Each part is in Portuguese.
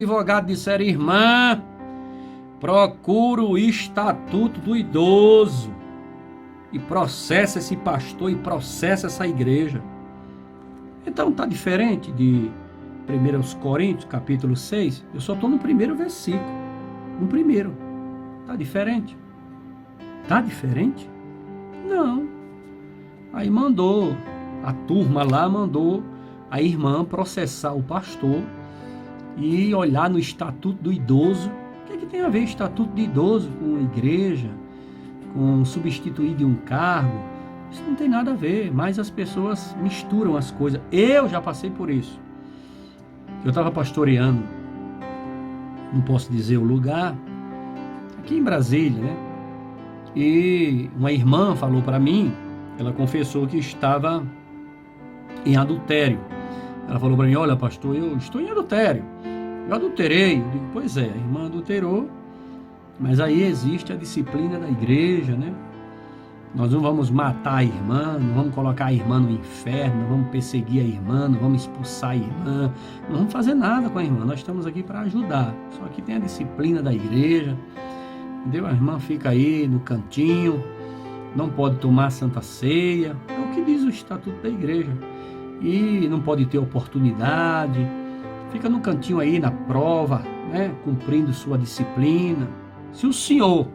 advogados disseram: irmã, procura o estatuto do idoso e processa esse pastor e processa essa igreja. Então está diferente de 1 Coríntios, capítulo 6. Eu só estou no primeiro versículo. No primeiro. Está diferente? Está diferente? Não. Aí mandou, a turma lá mandou a irmã processar o pastor e olhar no estatuto do idoso. O que tem a ver estatuto de idoso com igreja, com substituir de um cargo? Isso não tem nada a ver, mas as pessoas misturam as coisas. Eu já passei por isso. Eu estava pastoreando, não posso dizer o lugar, aqui em Brasília, né? E uma irmã falou para mim, ela confessou que estava em adultério. Ela falou para mim: olha, pastor, eu estou em adultério. Eu adulterei. Eu digo: pois é, a irmã adulterou, mas aí existe a disciplina da igreja, né? Nós não vamos matar a irmã, não vamos colocar a irmã no inferno, não vamos perseguir a irmã, não vamos expulsar a irmã, não vamos fazer nada com a irmã. Nós estamos aqui para ajudar. Só que tem a disciplina da igreja, entendeu? A irmã fica aí no cantinho, não pode tomar santa ceia, é o que diz o estatuto da igreja. E não pode ter oportunidade, fica no cantinho aí na prova, né? Cumprindo sua disciplina. Se o senhor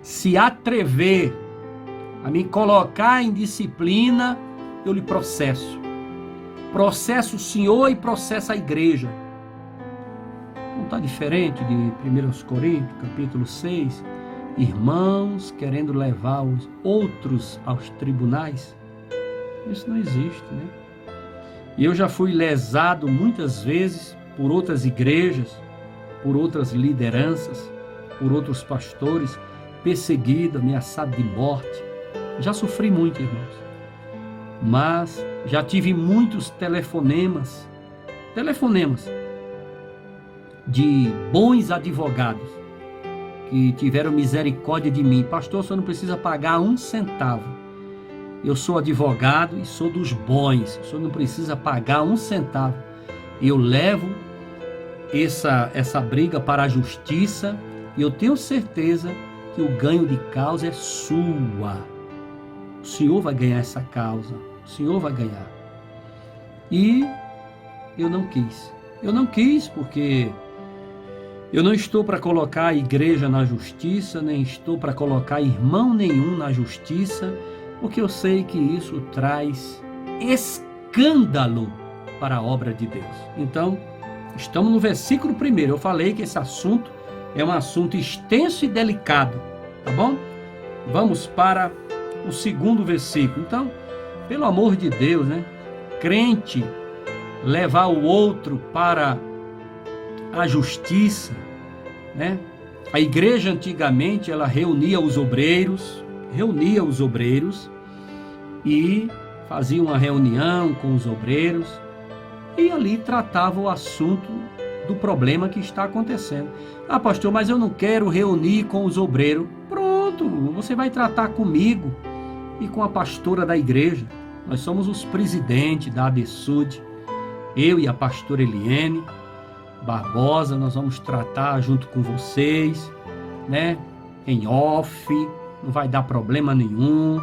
se atrever a me colocar em disciplina, eu lhe processo. Processo o senhor e processo a igreja. Não está diferente de 1 Coríntios, capítulo 6, irmãos querendo levar os outros aos tribunais? Isso não existe, né? E eu já fui lesado muitas vezes por outras igrejas, por outras lideranças, por outros pastores, perseguido, ameaçado de morte. Já sofri muito, irmãos. Mas já tive muitos telefonemas de bons advogados que tiveram misericórdia de mim. Pastor, o senhor não precisa pagar um centavo. Eu sou advogado e sou dos bons. O senhor não precisa pagar um centavo. Eu levo essa briga para a justiça e eu tenho certeza que o ganho de causa é sua. O senhor vai ganhar essa causa. O senhor vai ganhar. E eu não quis. Eu não quis porque eu não estou para colocar a igreja na justiça, nem estou para colocar irmão nenhum na justiça, porque eu sei que isso traz escândalo para a obra de Deus. Então, estamos no versículo 1. Eu falei que esse assunto é um assunto extenso e delicado, tá bom? Vamos para o 2º versículo. Então, pelo amor de Deus, né? Crente levar o outro para a justiça, né? A igreja antigamente ela reunia os obreiros e fazia uma reunião com os obreiros e ali tratava o assunto do problema que está acontecendo. Ah, pastor, mas eu não quero reunir com os obreiros. Pronto, você vai tratar comigo e com a pastora da igreja. Nós somos os presidentes da ADESUD, eu e a pastora Eliene Barbosa, nós vamos tratar junto com vocês, né? Em off, não vai dar problema nenhum,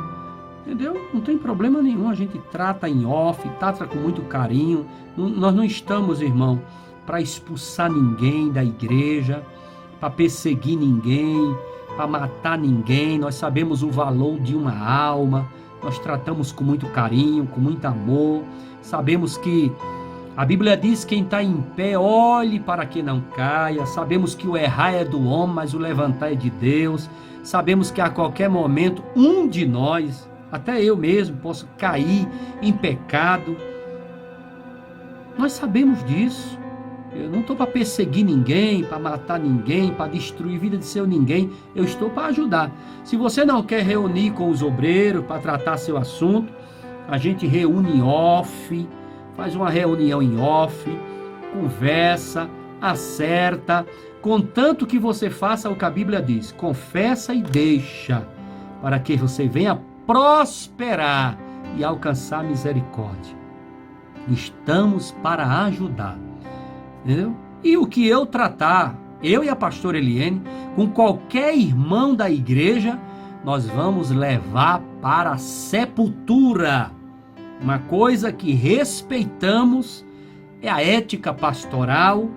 entendeu? Não tem problema nenhum, a gente trata em off, trata com muito carinho. Nós não estamos, irmão, para expulsar ninguém da igreja, para perseguir ninguém, para matar ninguém. Nós sabemos o valor de uma alma, nós tratamos com muito carinho, com muito amor. Sabemos que a Bíblia diz: quem está em pé, olhe para que não caia. Sabemos que o errar é do homem, mas o levantar é de Deus. Sabemos que a qualquer momento, um de nós, até eu mesmo, posso cair em pecado. Nós sabemos disso. Eu não estou para perseguir ninguém, para matar ninguém, para destruir a vida de seu ninguém. Eu estou para ajudar. Se você não quer reunir com os obreiros para tratar seu assunto, a gente reúne em off, faz uma reunião em off, conversa, acerta, contanto que você faça o que a Bíblia diz: confessa e deixa, para que você venha prosperar e alcançar misericórdia. Estamos para ajudar, entendeu? E o que eu tratar, eu e a pastora Eliene, com qualquer irmão da igreja, nós vamos levar para a sepultura. Uma coisa que respeitamos é a ética pastoral,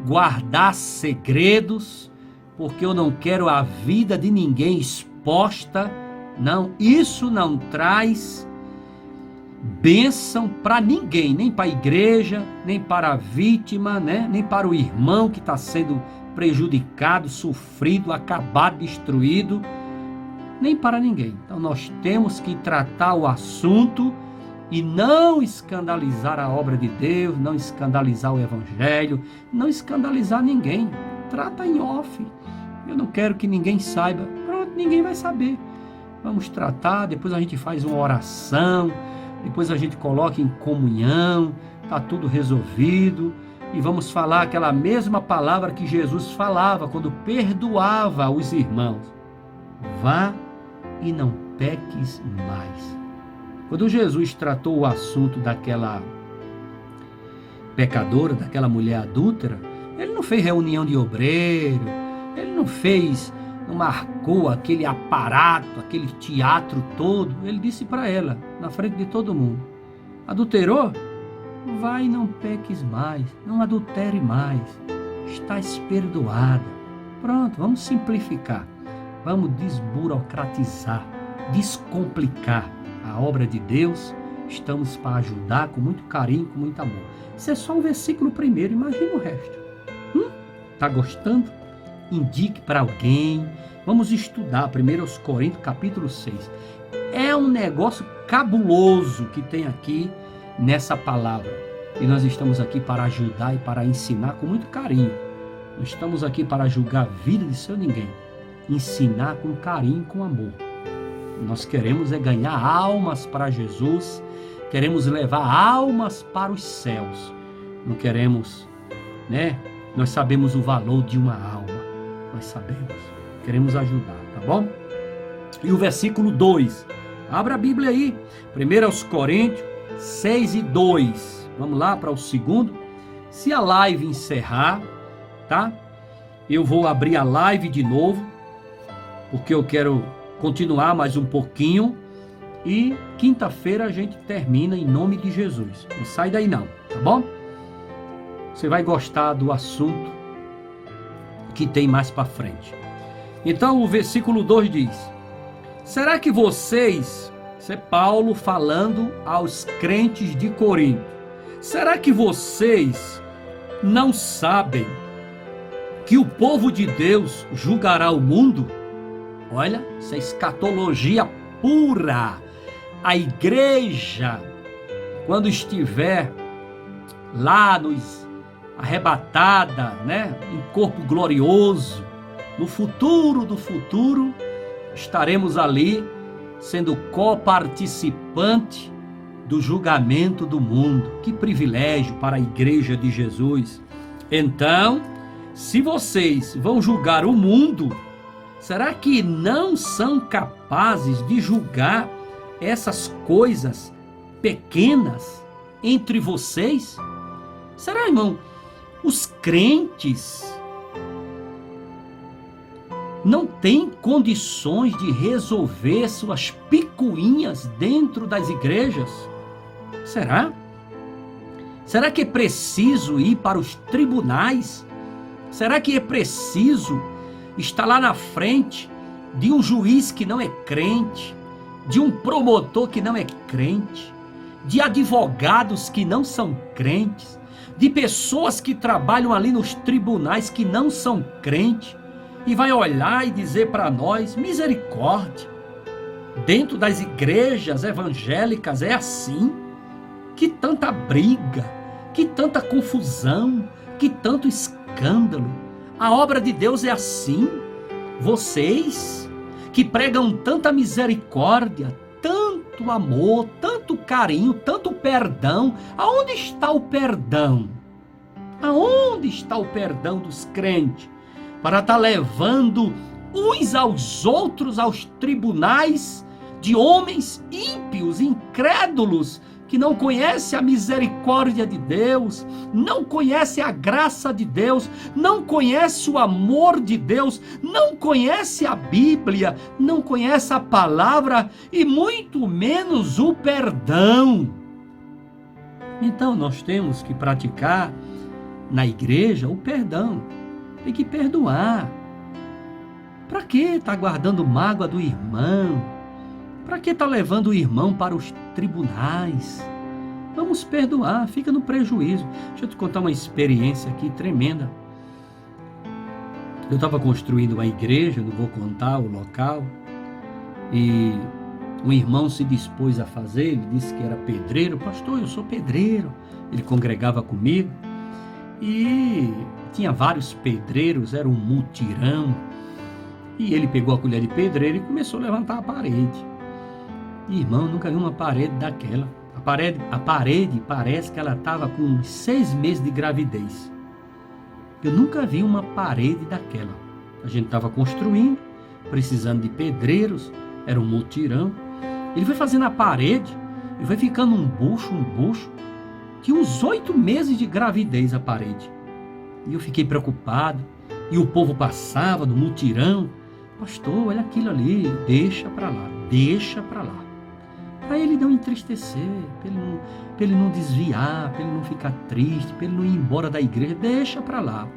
guardar segredos, porque eu não quero a vida de ninguém exposta. Não, isso não traz bênção para ninguém, nem para a igreja, nem para a vítima, né? Nem para o irmão que está sendo prejudicado, sofrido, acabado, destruído, nem para ninguém. Então nós temos que tratar o assunto e não escandalizar a obra de Deus, não escandalizar o evangelho, não escandalizar ninguém. Trata em off. Eu não quero que ninguém saiba. Pronto, ninguém vai saber. Vamos tratar, depois a gente faz uma oração, depois a gente coloca em comunhão, está tudo resolvido, e vamos falar aquela mesma palavra que Jesus falava quando perdoava os irmãos: vá e não peques mais. Quando Jesus tratou o assunto daquela pecadora, daquela mulher adúltera, ele não fez reunião de obreiro, ele não marcou aquele aparato, aquele teatro todo. Ele disse para ela, na frente de todo mundo: adulterou? Vai e não peques mais, não adultere mais, estás perdoada. Pronto, vamos simplificar, vamos desburocratizar, descomplicar a obra de Deus. Estamos para ajudar com muito carinho, com muito amor. Isso é só o versículo 1, imagina o resto. Tá gostando? Indique para alguém. Vamos estudar 1 Coríntios capítulo 6. É um negócio cabuloso que tem aqui nessa palavra. E nós estamos aqui para ajudar e para ensinar com muito carinho. Não estamos aqui para julgar a vida de seu ninguém. Ensinar com carinho, com amor. Nós queremos é ganhar almas para Jesus. Queremos levar almas para os céus. Não queremos, né? Nós sabemos o valor de uma alma. Nós sabemos. Queremos ajudar, tá bom? E o versículo 2. Abra a Bíblia aí. 1 Coríntios 6:2. Vamos lá para o segundo. Se a live encerrar, tá? Eu vou abrir a live de novo, porque eu quero continuar mais um pouquinho. E quinta-feira a gente termina em nome de Jesus. Não sai daí não, tá bom? Você vai gostar do assunto que tem mais para frente. Então o versículo 2 diz: será que vocês, isso é Paulo falando aos crentes de Corinto, será que vocês não sabem que o povo de Deus julgará o mundo? Olha, isso é escatologia pura. A igreja, quando estiver lá arrebatada, né, em corpo glorioso, no futuro do futuro, estaremos ali sendo coparticipante do julgamento do mundo. Que privilégio para a igreja de Jesus. Então, se vocês vão julgar o mundo, será que não são capazes de julgar essas coisas pequenas entre vocês? Será, irmão, os crentes não têm condições de resolver suas picuinhas dentro das igrejas? Será? Será que é preciso ir para os tribunais? Será que é preciso estar lá na frente de um juiz que não é crente, de um promotor que não é crente, de advogados que não são crentes, de pessoas que trabalham ali nos tribunais que não são crentes, e vai olhar e dizer para nós: misericórdia, dentro das igrejas evangélicas é assim? Que tanta briga, que tanta confusão, que tanto escândalo. A obra de Deus é assim. Vocês que pregam tanta misericórdia, tanto amor, tanto carinho, tanto perdão, aonde está o perdão? Aonde está o perdão dos crentes para estar levando uns aos outros aos tribunais de homens ímpios, incrédulos, que não conhece a misericórdia de Deus, não conhece a graça de Deus, não conhece o amor de Deus, não conhece a Bíblia, não conhece a palavra e muito menos o perdão. Então nós temos que praticar na igreja o perdão. Tem que perdoar. Para que estar guardando mágoa do irmão? Para que estar levando o irmão para os tribunais? Vamos perdoar, fica no prejuízo. Deixa eu te contar uma experiência aqui tremenda. Eu estava construindo uma igreja, não vou contar o local, e um irmão se dispôs a fazer, ele disse que era pedreiro. Pastor, eu sou pedreiro. Ele congregava comigo e tinha vários pedreiros, era um mutirão. E ele pegou a colher de pedreiro e começou a levantar a parede. Irmão, nunca vi uma parede daquela. A parede parece que ela estava com 6 meses de gravidez. Eu nunca vi uma parede daquela. A gente estava construindo, precisando de pedreiros, era um mutirão. Ele foi fazendo a parede e foi ficando um bucho. Tinha uns 8 meses de gravidez a parede. E eu fiquei preocupado. E o povo passava no mutirão. Pastor, olha aquilo ali, deixa para lá. Para ele não entristecer, para ele não desviar, para ele não ficar triste, para ele não ir embora da igreja, deixa para lá.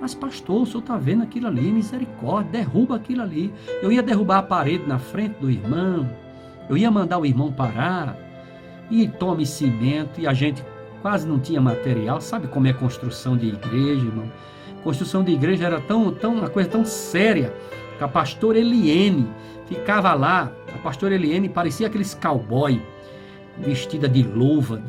Mas pastor, o senhor está vendo aquilo ali, misericórdia, derruba aquilo ali. Eu ia derrubar a parede na frente do irmão, eu ia mandar o irmão parar, e tome cimento, e a gente quase não tinha material. Sabe como é construção de igreja, irmão? Construção de igreja era uma coisa tão séria, que a pastora Eliene ficava lá. A pastora Eliene parecia aqueles cowboy, vestida de luva,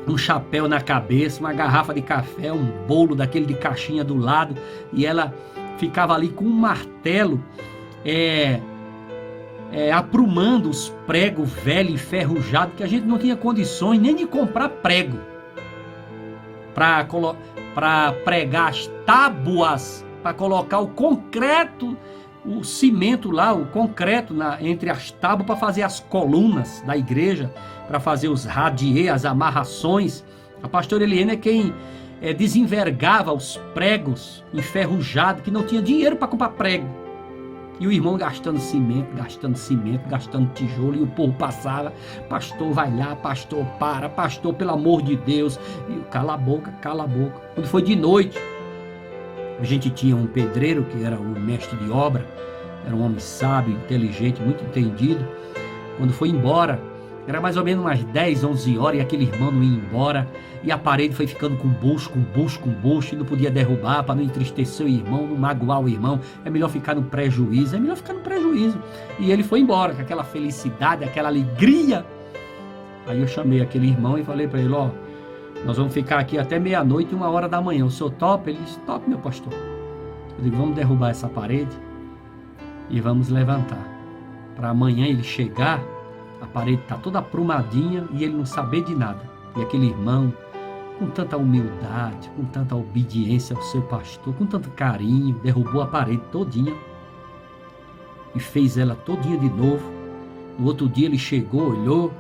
um chapéu na cabeça, uma garrafa de café, um bolo daquele de caixinha do lado, e ela ficava ali com um martelo, aprumando os pregos velhos, enferrujados, que a gente não tinha condições nem de comprar prego para pregar as tábuas, para colocar o concreto, o cimento lá, o concreto entre as tábuas, para fazer as colunas da igreja, para fazer os radier, as amarrações. A pastora Eliane é quem desenvergava os pregos enferrujados, que não tinha dinheiro para comprar prego. E o irmão gastando cimento, gastando tijolo, e o povo passava. Pastor, vai lá, pastor, para, pastor, pelo amor de Deus. E cala a boca. Quando foi de noite, a gente tinha um pedreiro que era o mestre de obra, era um homem sábio, inteligente, muito entendido. Quando foi embora, era mais ou menos umas 10, 11 horas, e aquele irmão não ia embora, e a parede foi ficando com bucho, e não podia derrubar para não entristecer o irmão, não magoar o irmão. É melhor ficar no prejuízo. E ele foi embora com aquela felicidade, aquela alegria. Aí eu chamei aquele irmão e falei para ele: ó, nós vamos ficar aqui até meia-noite, 1h da manhã. O senhor topa? Ele disse: top, meu pastor. Eu digo: vamos derrubar essa parede e vamos levantar. Para amanhã ele chegar, a parede está toda aprumadinha e ele não saber de nada. E aquele irmão, com tanta humildade, com tanta obediência ao seu pastor, com tanto carinho, derrubou a parede todinha e fez ela todinha de novo. No outro dia ele chegou, olhou,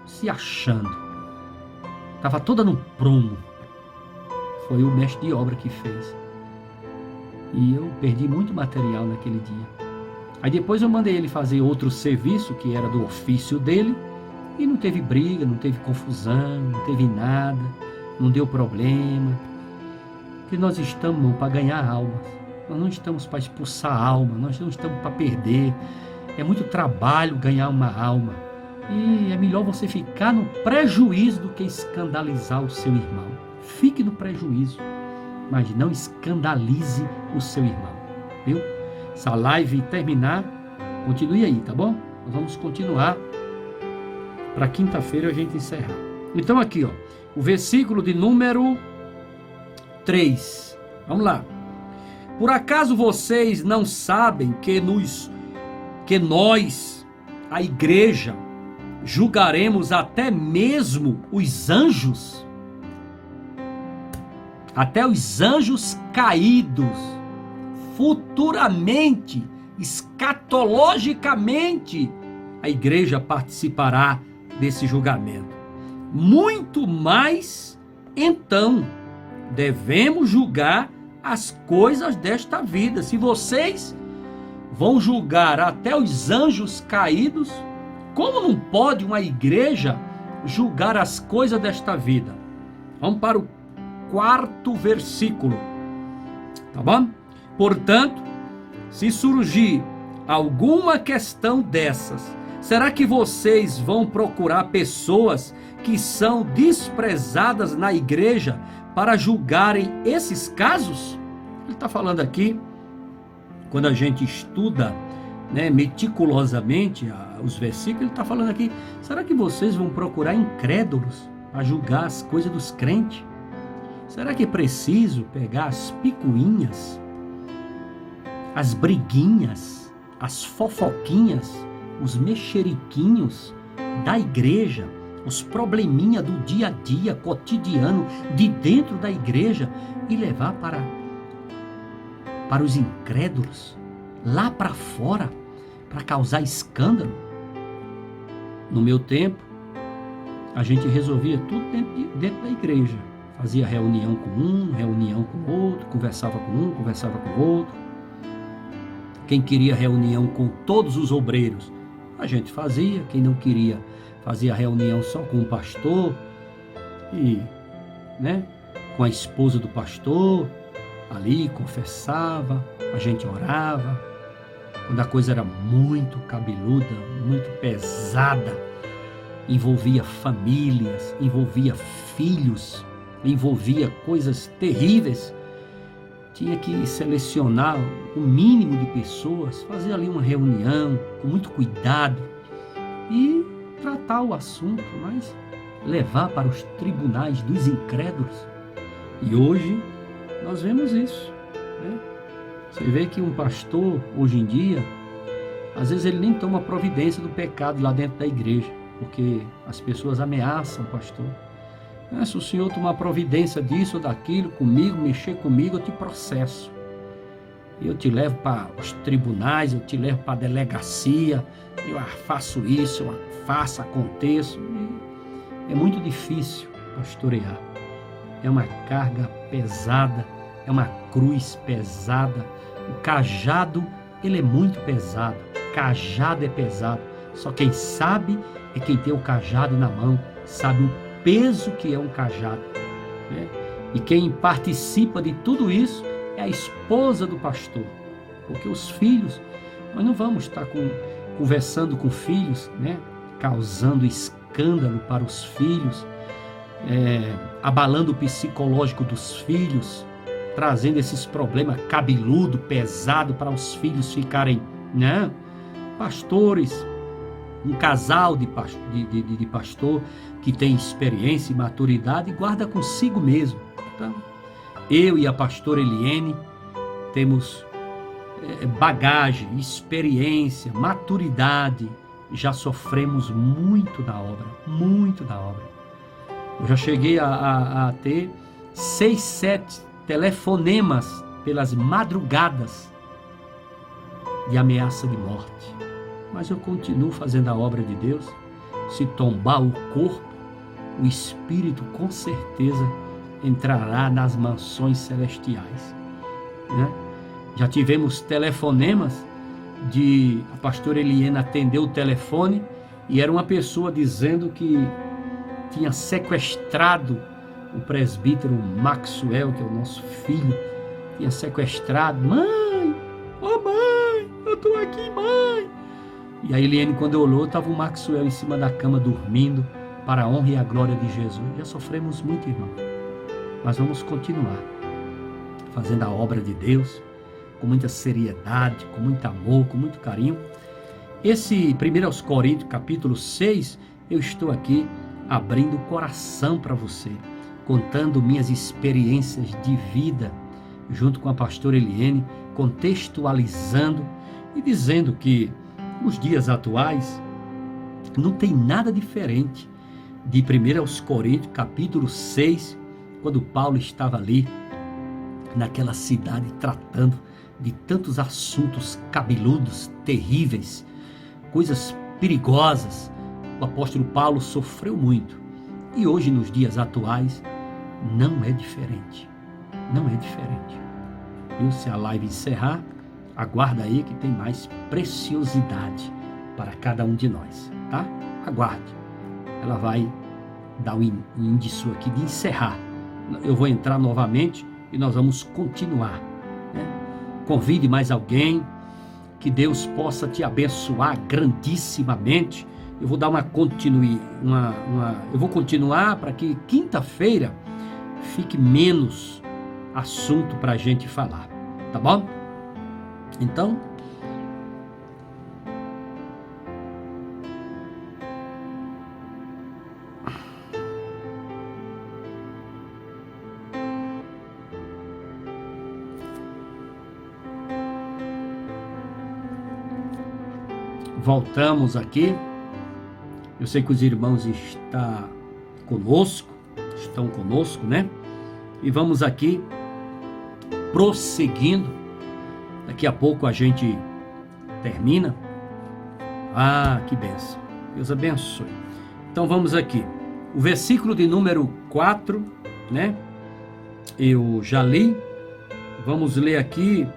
se achando. Estava toda no prumo. Foi o mestre de obra que fez. E eu perdi muito material naquele dia. Aí depois eu mandei ele fazer outro serviço, que era do ofício dele, e não teve briga, não teve confusão, não teve nada, não deu problema. Porque nós estamos para ganhar almas. Nós não estamos para expulsar a alma, nós não estamos para perder. É muito trabalho ganhar uma alma. E é melhor você ficar no prejuízo do que escandalizar o seu irmão. Fique no prejuízo, mas não escandalize o seu irmão. Viu? Essa live terminar, continue aí, tá bom? Nós vamos continuar para quinta-feira a gente encerrar. Então aqui, ó, o versículo de número 3. Vamos lá. Por acaso vocês não sabem que nós, a igreja, julgaremos até mesmo os anjos? Até os anjos caídos, futuramente, escatologicamente, a igreja participará desse julgamento. muito mais, então, devemos julgar as coisas desta vida. Se vocês vão julgar até os anjos caídos, como não pode uma igreja julgar as coisas desta vida? Vamos para o 4º versículo, tá bom? Portanto, se surgir alguma questão dessas, será que vocês vão procurar pessoas que são desprezadas na igreja para julgarem esses casos? Ele está falando aqui, quando a gente estuda, né, meticulosamente os versículos, ele está falando aqui, será que vocês vão procurar incrédulos para julgar as coisas dos crentes? Será que é preciso pegar as picuinhas, as briguinhas, as fofoquinhas, os mexeriquinhos da igreja, os probleminha do dia a dia, cotidiano, de dentro da igreja, e levar para os incrédulos, lá para fora, para causar escândalo? No meu tempo, a gente resolvia tudo dentro da igreja. Fazia reunião com um, reunião com outro, conversava com um, conversava com outro. Quem queria reunião com todos os obreiros, a gente fazia. Quem não queria, fazia reunião só com o pastor e, né, com a esposa do pastor. Ali confessava, a gente orava. Quando a coisa era muito cabeluda, muito pesada, envolvia famílias, envolvia filhos, envolvia coisas terríveis, tinha que selecionar o mínimo de pessoas, fazer ali uma reunião com muito cuidado e tratar o assunto, mas levar para os tribunais dos incrédulos. E hoje nós vemos isso, né? Você vê que um pastor, hoje em dia, às vezes ele nem toma providência do pecado lá dentro da igreja, porque as pessoas ameaçam o pastor. Se o senhor tomar providência disso ou daquilo comigo, mexer comigo, eu te processo. Eu te levo para os tribunais, eu te levo para a delegacia, eu faço isso, eu faço, aconteço. E é muito difícil pastorear. É uma carga pesada, é uma cruz pesada. O cajado, ele é muito pesado. Cajado é pesado. Só quem sabe é quem tem o cajado na mão, sabe o peso que é um cajado, né? E quem participa de tudo isso é a esposa do pastor, porque os filhos, nós não vamos estar conversando com filhos, né? Causando escândalo para os filhos, abalando o psicológico dos filhos, trazendo esses problemas cabeludo, pesado para os filhos ficarem, né? Pastores, um casal de pastor que tem experiência e maturidade, guarda consigo mesmo. Tá? Eu e a pastora Eliene temos bagagem, experiência, maturidade, já sofremos muito da obra, muito da obra. Eu já cheguei a ter 6, 7 telefonemas pelas madrugadas de ameaça de morte. Mas eu continuo fazendo a obra de Deus. Se tombar o corpo, o espírito com certeza entrará nas mansões celestiais, né? Já tivemos telefonemas de a pastora Eliene atendeu o telefone e era uma pessoa dizendo que tinha sequestrado o presbítero Maxwell, que é o nosso filho, tinha sequestrado. Mãe, ô mãe, eu tô aqui, mãe. E a Eliene, quando olhou, estava o Maxwell em cima da cama dormindo, para a honra e a glória de Jesus. Já sofremos muito, irmão, mas vamos continuar fazendo a obra de Deus com muita seriedade, com muito amor, com muito carinho. Esse 1 Coríntios capítulo 6, eu estou aqui abrindo o coração para você, contando minhas experiências de vida junto com a pastora Eliene, contextualizando e dizendo que nos dias atuais não tem nada diferente de 1 Coríntios capítulo 6, quando Paulo estava ali naquela cidade tratando de tantos assuntos cabeludos, terríveis, coisas perigosas. O apóstolo Paulo sofreu muito E hoje, nos dias atuais, não é diferente. Não é diferente. E se a live encerrar, aguarda aí que tem mais preciosidade para cada um de nós, tá? Aguarde. Ela vai dar um índice aqui de encerrar. Eu vou entrar novamente e nós vamos continuar, né? Convide mais alguém, que Deus possa te abençoar grandissimamente. Eu vou dar eu vou continuar para que quinta-feira fique menos assunto para a gente falar, tá bom? Então, voltamos aqui. Eu sei que os irmãos estão conosco, né? E vamos aqui prosseguindo. Daqui a pouco a gente termina. Ah, que bênção. Deus abençoe. Então vamos aqui. O versículo de número 4, né? Eu já li. Vamos ler aqui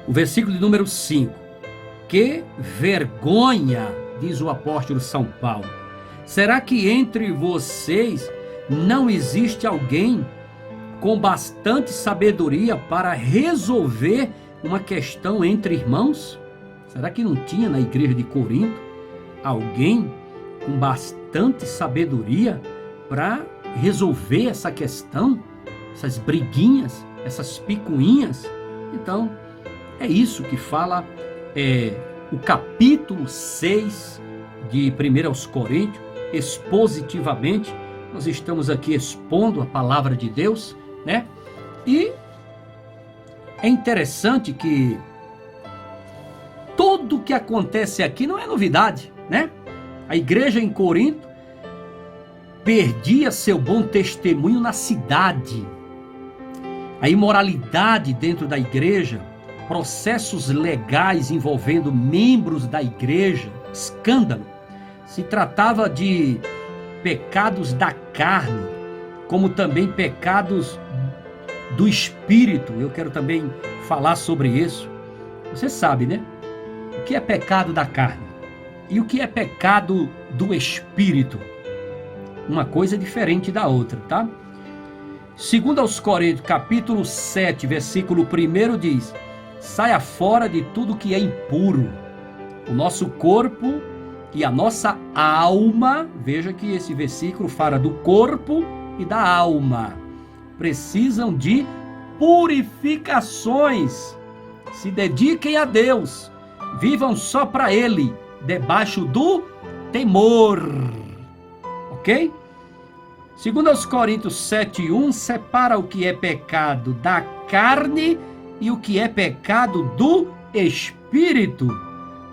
o versículo de número 5. Que vergonha, diz o apóstolo São Paulo. Será que entre vocês não existe alguém com bastante sabedoria para resolver uma questão entre irmãos? Será que não tinha na igreja de Corinto alguém com bastante sabedoria para resolver essa questão, essas briguinhas, essas picuinhas? Então, é isso que fala o capítulo 6 de 1 Coríntios, expositivamente. Nós estamos aqui expondo a palavra de Deus, né? E é interessante que tudo que acontece aqui não é novidade, né? A igreja em Corinto perdia seu bom testemunho na cidade. A imoralidade dentro da igreja, processos legais envolvendo membros da igreja, escândalo. Se tratava de pecados da carne, como também pecados do espírito. Eu quero também falar sobre isso. Você sabe, né? O que é pecado da carne e o que é pecado do espírito? Uma coisa diferente da outra, tá? Segundo aos Coríntios, capítulo 7, versículo 1 diz: saia fora de tudo que é impuro. O nosso corpo e a nossa alma, veja que esse versículo fala do corpo e da alma, precisam de purificações. Se dediquem a Deus, vivam só para Ele, debaixo do temor. Ok? Segundo aos Coríntios 7:1, separa o que é pecado da carne e o que é pecado do espírito.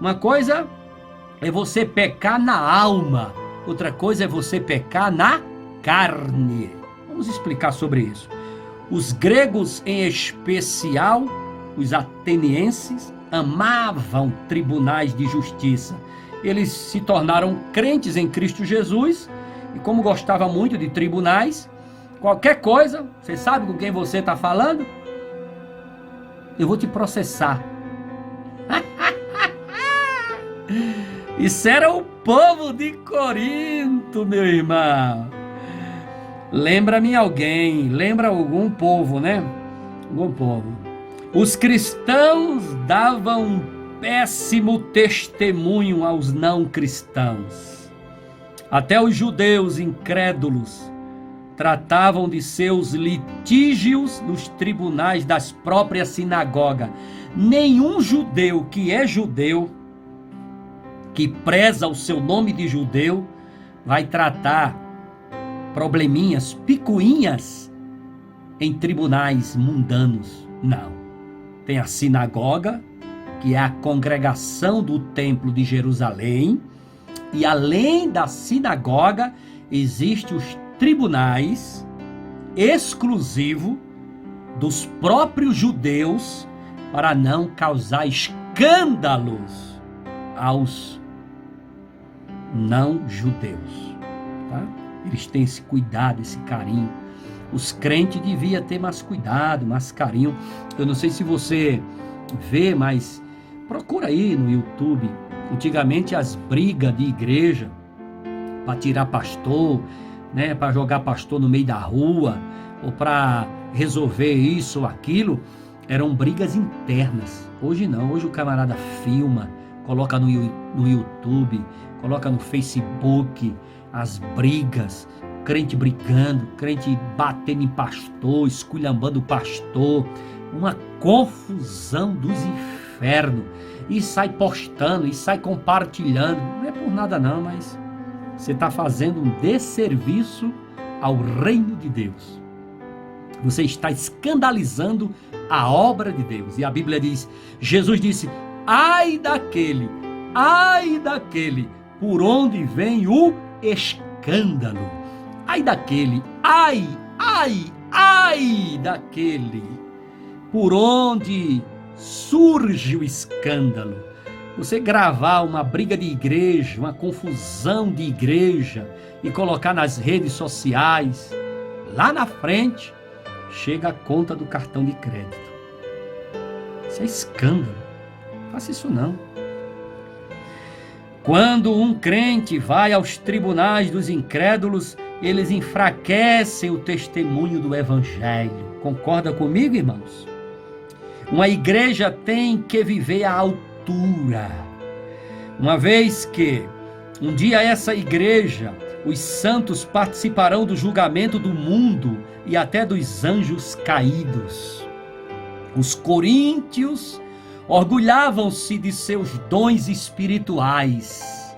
Uma coisa é você pecar na alma, outra coisa é você pecar na carne. Vamos explicar sobre isso. Os gregos, em especial, os atenienses, amavam tribunais de justiça. Eles se tornaram crentes em Cristo Jesus e, como gostavam muito de tribunais, qualquer coisa, você sabe com quem você está falando? Eu vou te processar. Isso era o povo de Corinto, meu irmão. Lembra-me alguém, lembra algum povo, né? Algum povo. Os cristãos davam um péssimo testemunho aos não cristãos. Até os judeus incrédulos tratavam de seus litígios nos tribunais das próprias sinagogas. Nenhum judeu que é judeu, que preza o seu nome de judeu, vai tratar probleminhas, picuinhas em tribunais mundanos. Não. Tem a sinagoga, que é a congregação do templo de Jerusalém, e além da sinagoga, existem os tribunais exclusivos dos próprios judeus para não causar escândalos aos não judeus. tá? Eles têm esse cuidado, esse carinho. Os crentes deviam ter mais cuidado, mais carinho. Eu não sei se você vê, mas procura aí no YouTube. Antigamente as brigas de igreja para tirar pastor, né, para jogar pastor no meio da rua, ou para resolver isso ou aquilo, eram brigas internas. Hoje não, hoje o camarada filma, coloca no YouTube, coloca no Facebook as brigas, crente brigando, crente batendo em pastor, esculhambando o pastor, uma confusão dos infernos, e sai postando, e sai compartilhando. Não é por nada não, mas você está fazendo um desserviço ao reino de Deus. Você está escandalizando a obra de Deus. E a Bíblia diz, Jesus disse, ai daquele por onde vem o escândalo. Ai daquele, ai daquele por onde surge o escândalo. Você gravar uma briga de igreja, uma confusão de igreja e colocar nas redes sociais, lá na frente chega a conta do cartão de crédito. Isso é escândalo. Não faça isso não. Quando um crente vai aos tribunais dos incrédulos, eles enfraquecem o testemunho do evangelho. Concorda comigo, irmãos? Uma igreja tem que viver à altura. Uma vez que um dia essa igreja, os santos participarão do julgamento do mundo e até dos anjos caídos. Os coríntios orgulhavam-se de seus dons espirituais.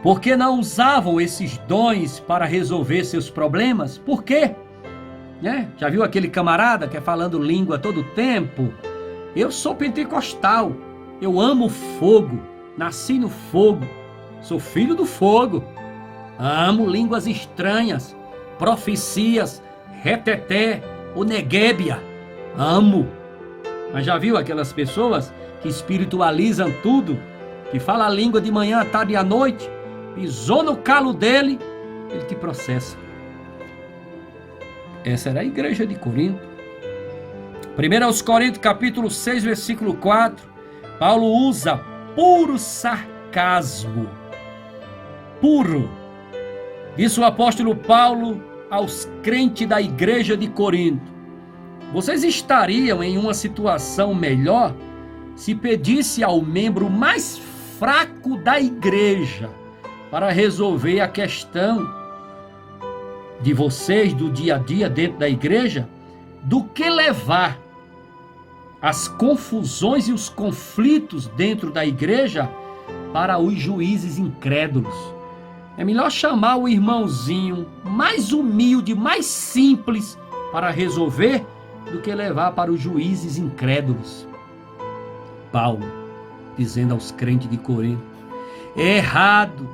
Por que não usavam esses dons para resolver seus problemas? Por quê? Já viu aquele camarada que é falando língua todo tempo? Eu sou pentecostal, eu amo fogo, nasci no fogo, sou filho do fogo, amo línguas estranhas, profecias, reteté, o neguébia, amo. Mas já viu aquelas pessoas que espiritualizam tudo, que fala a língua de manhã, à tarde e à noite, pisou no calo dele, ele te processa. Essa era a igreja de Corinto. 1 Coríntios capítulo 6, versículo 4, Paulo usa puro sarcasmo. Puro. Disse o apóstolo Paulo aos crentes da igreja de Corinto: vocês estariam em uma situação melhor se pedisse ao membro mais fraco da igreja para resolver a questão de vocês do dia a dia dentro da igreja, do que levar as confusões e os conflitos dentro da igreja para os juízes incrédulos. É melhor chamar o irmãozinho mais humilde, mais simples para resolver, do que levar para os juízes incrédulos. Paulo dizendo aos crentes de Corinto: é errado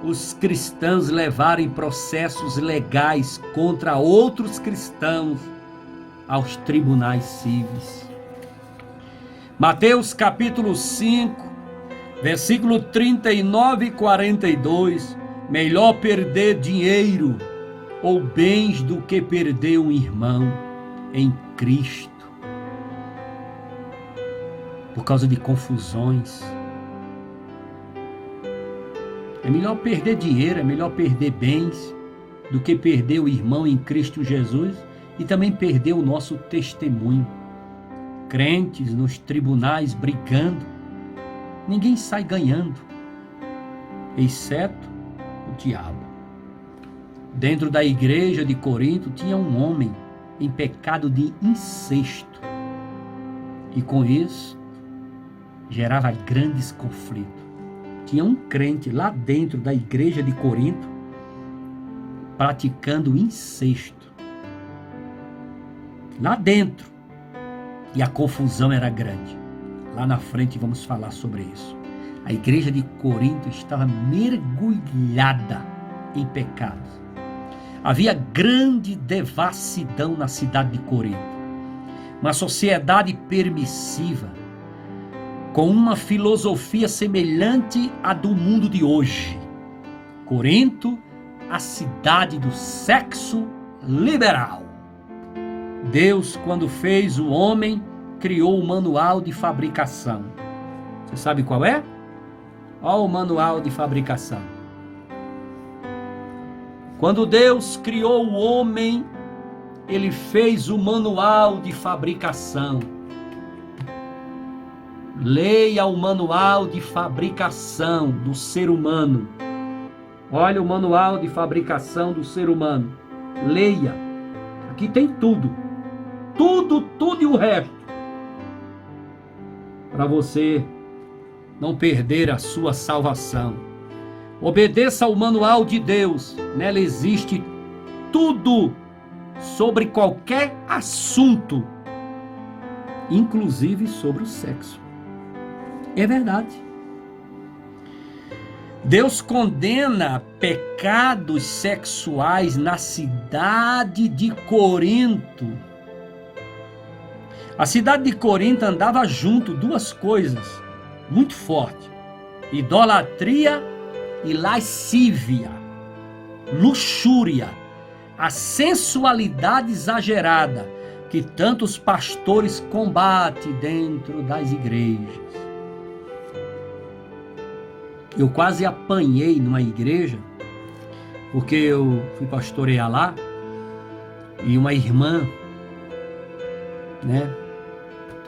os cristãos levarem processos legais contra outros cristãos aos tribunais cíveis. Mateus capítulo 5, versículo 39 e 42, melhor perder dinheiro ou bens do que perder um irmão em Cristo, por causa de confusões. É melhor perder dinheiro, é melhor perder bens, do que perder o irmão em Cristo Jesus e também perder o nosso testemunho. Crentes nos tribunais brigando, ninguém sai ganhando, exceto o diabo. Dentro da igreja de Corinto tinha um homem em pecado de incesto, e com isso gerava grandes conflitos. Tinha um crente lá dentro da igreja de Corinto praticando incesto. Lá dentro. E a confusão era grande. Lá na frente vamos falar sobre isso. A igreja de Corinto estava mergulhada em pecados. Havia grande devassidão na cidade de Corinto. Uma sociedade permissiva, com uma filosofia semelhante à do mundo de hoje. Corinto a cidade do sexo liberal. Deus, quando fez o homem, criou o manual de fabricação. Você sabe qual é? Olha o manual de fabricação. Quando Deus criou o homem, Ele fez o manual de fabricação. Leia o manual de fabricação do ser humano. Olha o manual de fabricação do ser humano. Leia. Aqui tem tudo. Tudo e o resto. Para você não perder a sua salvação. Obedeça ao manual de Deus. Nela existe tudo sobre qualquer assunto, inclusive sobre o sexo. É verdade. Deus condena pecados sexuais na cidade de Corinto. A cidade de Corinto andava junto duas coisas muito fortes: idolatria e lascívia, luxúria, a sensualidade exagerada que tantos pastores combatem dentro das igrejas. Eu quase apanhei numa igreja, porque eu fui pastorear lá, e uma irmã,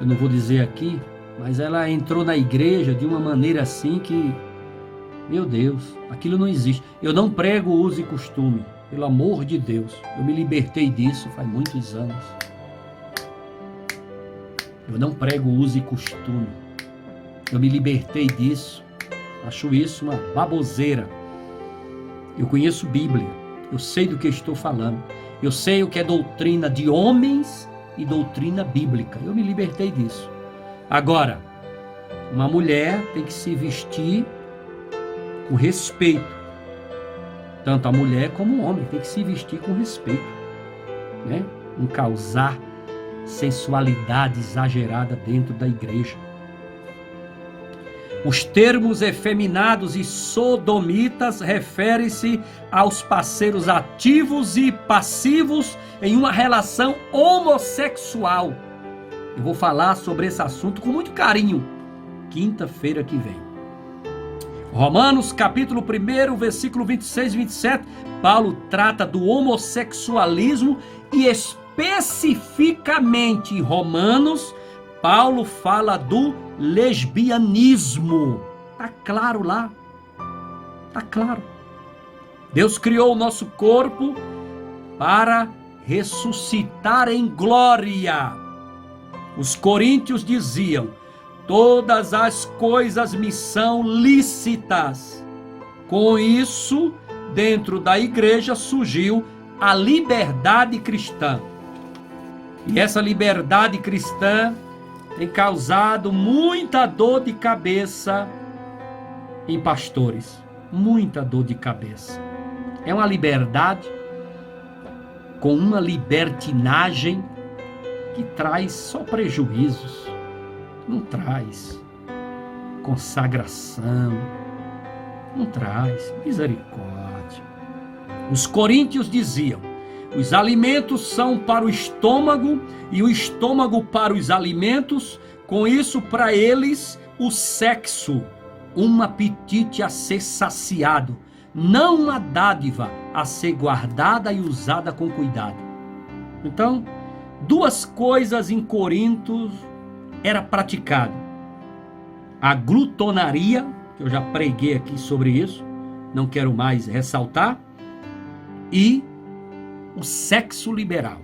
eu não vou dizer aqui, mas ela entrou na igreja de uma maneira assim que, meu Deus, aquilo não existe. Eu não prego uso e costume, pelo amor de Deus. Eu me libertei disso faz muitos anos. Eu não prego uso e costume. Eu me libertei disso. Acho isso uma baboseira. Eu conheço Bíblia. Eu sei do que estou falando. Eu sei o que é doutrina de homens e doutrina bíblica. Eu me libertei disso. Agora, uma mulher tem que se vestir com respeito. Tanto a mulher como o homem tem que se vestir com respeito, Não causar sensualidade exagerada dentro da igreja. Os termos efeminados e sodomitas referem-se aos parceiros ativos e passivos em uma relação homossexual. Eu vou falar sobre esse assunto com muito carinho, quinta-feira que vem. Romanos, capítulo 1, versículo 26 e 27, Paulo trata do homossexualismo e especificamente em Romanos, Paulo fala do lesbianismo. Está claro lá? Está claro. Deus criou o nosso corpo para ressuscitar em glória. Os coríntios diziam: todas as coisas me são lícitas. Com isso, dentro da igreja surgiu a liberdade cristã. E essa liberdade cristã tem causado muita dor de cabeça em pastores. Muita dor de cabeça. É uma liberdade com uma libertinagem que traz só prejuízos. Não traz consagração, não traz misericórdia. Os coríntios diziam: os alimentos são para o estômago e o estômago para os alimentos. Com isso, para eles, o sexo, um apetite a ser saciado, não uma dádiva a ser guardada e usada com cuidado. Então, duas coisas em Corinto era praticado: a glutonaria, que eu já preguei aqui sobre isso, não quero mais ressaltar, e o sexo liberal.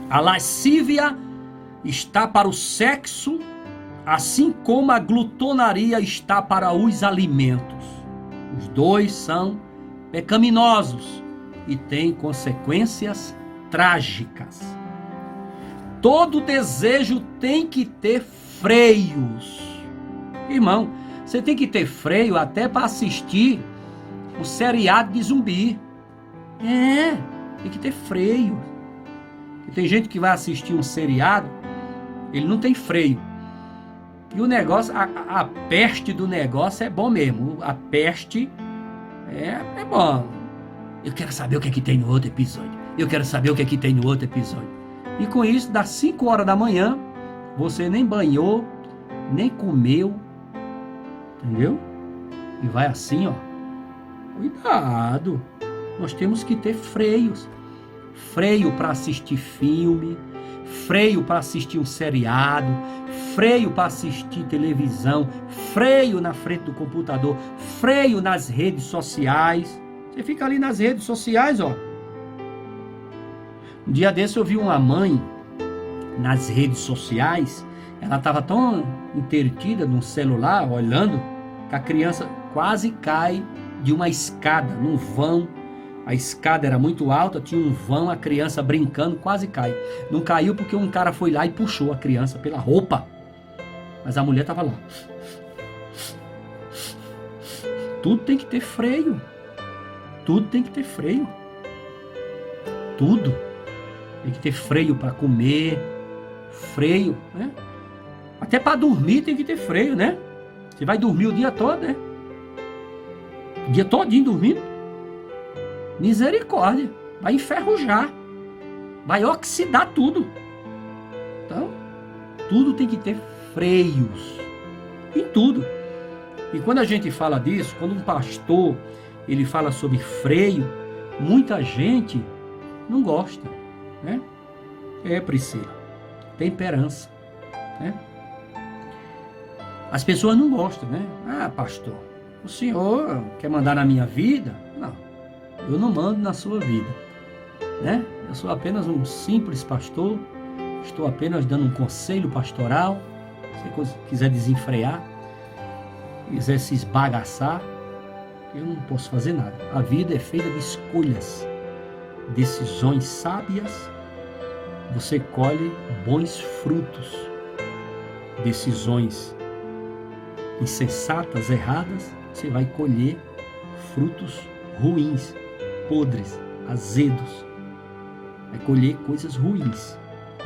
A lascívia está para o sexo, assim como a glutonaria está para os alimentos. Os dois são pecaminosos e têm consequências trágicas. Todo desejo tem que ter freios. Irmão, você tem que ter freio até para assistir o seriado de zumbi. Tem que ter freio. E tem gente que vai assistir um seriado, ele não tem freio. E o negócio, a peste do negócio é bom mesmo. A peste é bom. Eu quero saber o que é que tem no outro episódio. Eu quero saber o que é que tem no outro episódio. E com isso, das 5 horas da manhã, você nem banhou, nem comeu, entendeu? E vai assim, ó. Cuidado. Nós temos que ter freios. Freio para assistir filme, freio para assistir um seriado, freio para assistir televisão, freio na frente do computador, freio nas redes sociais. Você fica ali nas redes sociais, ó. Um dia desse eu vi uma mãe nas redes sociais, ela estava tão entretida no celular, olhando, que a criança quase cai de uma escada, num vão. A escada era muito alta, tinha um vão, a criança brincando, quase cai. Não caiu porque um cara foi lá e puxou a criança pela roupa. Mas a mulher estava lá. Tudo tem que ter freio. Tudo tem que ter freio. Tudo. Tem que ter freio para comer. Freio, né? Até para dormir tem que ter freio, né? Você vai dormir o dia todo, né? O dia todinho dormindo. Misericórdia. Vai enferrujar. Vai oxidar tudo. Então, tudo tem que ter freios. Em tudo. E quando a gente fala disso, quando um pastor ele fala sobre freio, muita gente não gosta, né? Priscila, temperança, né? As pessoas não gostam, né? Ah, pastor, o senhor quer mandar na minha vida? Não, eu não mando na sua vida, né? Eu sou apenas um simples pastor, estou apenas dando um conselho pastoral. Se você quiser desenfrear, quiser se esbagaçar, eu não posso fazer nada. A vida é feita de escolhas, decisões sábias. Você colhe bons frutos. Decisões insensatas, erradas, você vai colher frutos ruins, podres, azedos. Vai colher coisas ruins.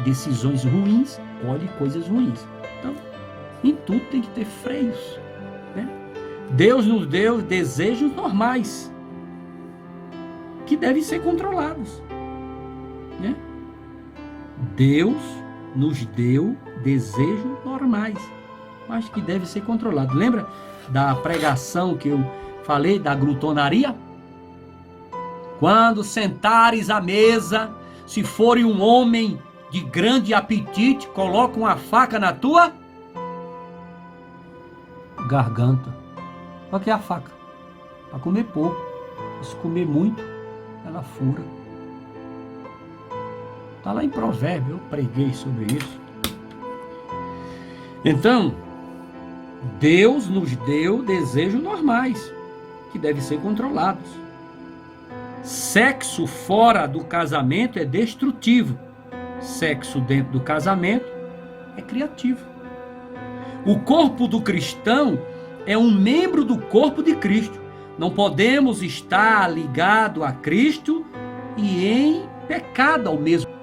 Decisões ruins, colhe coisas ruins. Então, em tudo tem que ter freios, né? Deus nos deu desejos normais, que devem ser controlados, né? Deus nos deu desejos normais, mas que devem ser controlados. Lembra da pregação que eu falei da glutonaria? Quando sentares à mesa, se fores um homem de grande apetite, coloca uma faca na tua garganta. Qual que é a faca? Para comer pouco. Se comer muito, ela fura. Está lá em Provérbio, eu preguei sobre isso. Então, Deus nos deu desejos normais, que devem ser controlados. Sexo fora do casamento é destrutivo. Sexo dentro do casamento é criativo. O corpo do cristão é um membro do corpo de Cristo. Não podemos estar ligado a Cristo e em pecado ao mesmo tempo.